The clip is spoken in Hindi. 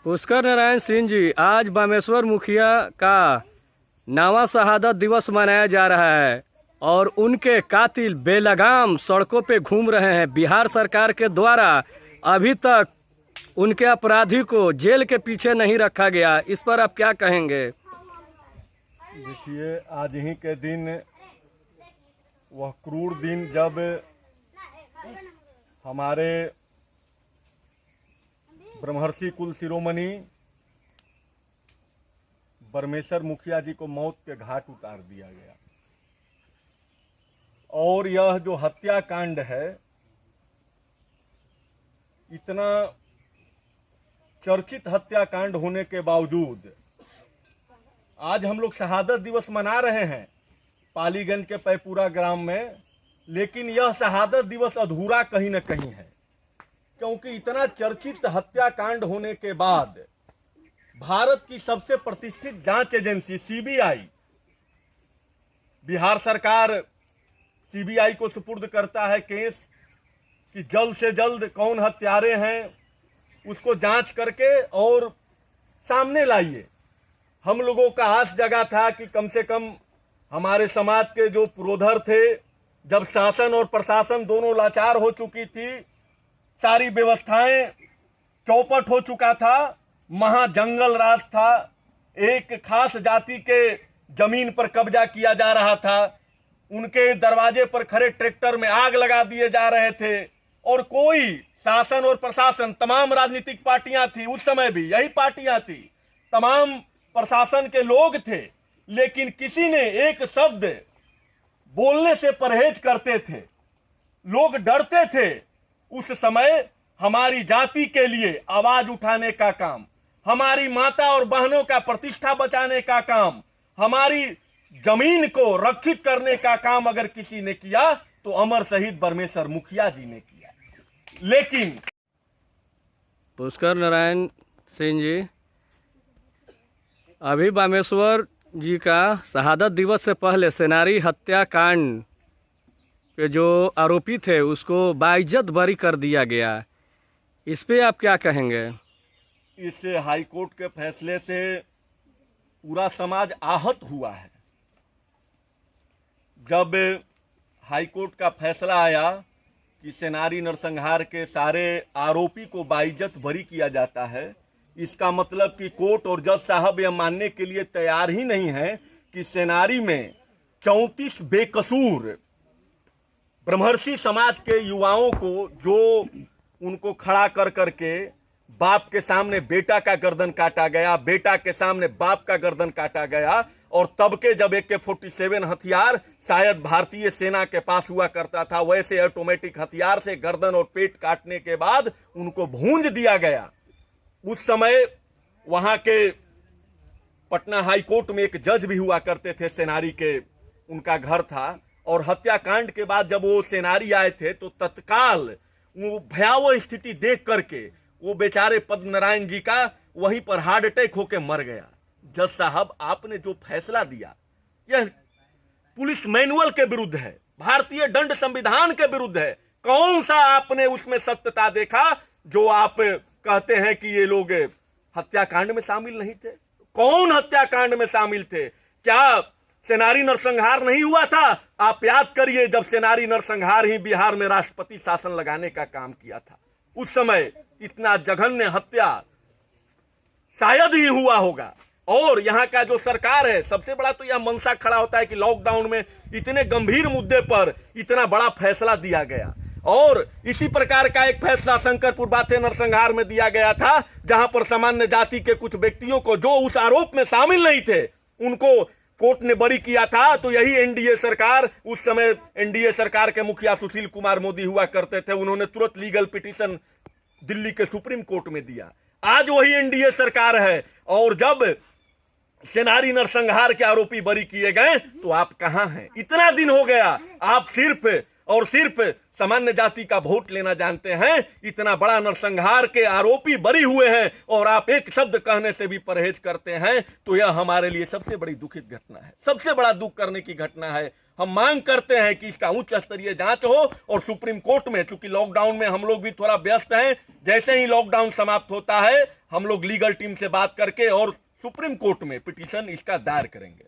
पुष्कर नारायण सिंह जी, आज बामेश्वर मुखिया का नावा शहादत दिवस मनाया जा रहा है और उनके कातिल बेलगाम सड़कों पे घूम रहे हैं। बिहार सरकार के द्वारा अभी तक उनके अपराधी को जेल के पीछे नहीं रखा गया। इस पर आप क्या कहेंगे? देखिए, आज ही के दिन वह क्रूर दिन जब हमारे ब्रह्मर्षि कुल शिरोमणि परमेश्वर मुखिया जी को मौत के घाट उतार दिया गया। और यह जो हत्याकांड है, इतना चर्चित हत्याकांड होने के बावजूद आज हम लोग शहादत दिवस मना रहे हैं पालीगंज के पैपुरा ग्राम में, लेकिन यह शहादत दिवस अधूरा कहीं न कहीं है, क्योंकि इतना चर्चित हत्याकांड होने के बाद भारत की सबसे प्रतिष्ठित जांच एजेंसी सीबीआई, बिहार सरकार सीबीआई को सुपुर्द करता है केस कि जल्द से जल्द कौन हत्यारे हैं उसको जांच करके और सामने लाइए। हम लोगों का आस जगा था कि कम से कम हमारे समाज के जो पुरोधर थे, जब शासन और प्रशासन दोनों लाचार हो चुकी थी, सारी व्यवस्थाएं चौपट हो चुका था, महाजंगल राज था, एक खास जाति के जमीन पर कब्जा किया जा रहा था, उनके दरवाजे पर खड़े ट्रैक्टर में आग लगा दिए जा रहे थे और कोई शासन और प्रशासन, तमाम राजनीतिक पार्टियां थी, उस समय भी यही पार्टियां थी, तमाम प्रशासन के लोग थे, लेकिन किसी ने एक शब्द बोलने से परहेज करते थे, लोग डरते थे। उस समय हमारी जाति के लिए आवाज उठाने का काम, हमारी माता और बहनों का प्रतिष्ठा बचाने का काम, हमारी जमीन को रक्षित करने का काम अगर किसी ने किया तो अमर शहीद परमेश्वर मुखिया जी ने किया। लेकिन पुष्कर नारायण सिंह जी, अभी बामेश्वर जी का शहादत दिवस से पहले सेनारी हत्याकांड के जो आरोपी थे उसको बाइज्जत बरी कर दिया गया। इस पे आप क्या कहेंगे? इस हाई कोर्ट के फैसले से पूरा समाज आहत हुआ है। जब हाई कोर्ट का फैसला आया कि सेनारी नरसंहार के सारे आरोपी को बाइज्जत बरी किया जाता है, इसका मतलब कि कोर्ट और जज साहब यह मानने के लिए तैयार ही नहीं है कि सेनारी में 34 बेकसूर ब्रह्मर्षि समाज के युवाओं को जो उनको खड़ा कर करके बाप के सामने बेटा का गर्दन काटा गया, बेटा के सामने बाप का गर्दन काटा गया, और तब के जब AK-47 हथियार शायद भारतीय सेना के पास हुआ करता था, वैसे ऑटोमेटिक हथियार से गर्दन और पेट काटने के बाद उनको भूंज दिया गया। उस समय वहां के पटना हाई कोर्ट में एक जज भी हुआ करते थे, सेनारी के उनका घर था, और हत्याकांड के बाद जब वो सेनारी आए थे तो तत्काल वो भयावह स्थिति देख करके वो बेचारे पद्मनारायण जी का वहीं पर हार्ट अटैक होकर मर गया। जज साहब, आपने जो फैसला दिया यह पुलिस मैनुअल के विरुद्ध है, भारतीय दंड संविधान के विरुद्ध है। कौन सा आपने उसमें सत्यता देखा जो आप कहते हैं कि ये लोग हत्याकांड में शामिल नहीं थे? कौन हत्याकांड में शामिल थे? क्या सेनारी नरसंहार नहीं हुआ था? आप याद करिए, जब सेनारी नरसंहार ही बिहार में राष्ट्रपति शासन लगाने का काम किया था, उस समय इतना जघन्य हत्या शायद ही हुआ होगा। और यहाँ का जो सरकार है, सबसे बड़ा तो यह मंशा खड़ा होता है कि लॉकडाउन में इतने गंभीर मुद्दे पर इतना बड़ा फैसला दिया गया। और इसी प्रकार का एक फैसला शंकरपुर बाथे नरसंहार में दिया गया था, जहां पर सामान्य जाति के कुछ व्यक्तियों को जो उस आरोप में शामिल नहीं थे उनको कोर्ट ने बरी किया था। तो यही एनडीए सरकार, उस समय एनडीए सरकार के मुखिया सुशील कुमार मोदी हुआ करते थे, उन्होंने तुरंत लीगल पिटीशन दिल्ली के सुप्रीम कोर्ट में दिया। आज वही एनडीए सरकार है, और जब सेनारी नरसंहार के आरोपी बरी किए गए तो आप कहां हैं? इतना दिन हो गया, आप सिर्फ और सिर्फ सामान्य जाति का वोट लेना जानते हैं। इतना बड़ा नरसंहार के आरोपी बरी हुए हैं और आप एक शब्द कहने से भी परहेज करते हैं, तो यह हमारे लिए सबसे बड़ी दुखित घटना है, सबसे बड़ा दुख करने की घटना है। हम मांग करते हैं कि इसका उच्च स्तरीय जांच हो और सुप्रीम कोर्ट में, चूंकि लॉकडाउन में हम लोग भी थोड़ा व्यस्त हैं, जैसे ही लॉकडाउन समाप्त होता है हम लोग लीगल टीम से बात करके और सुप्रीम कोर्ट में पिटीशन इसका दायर करेंगे।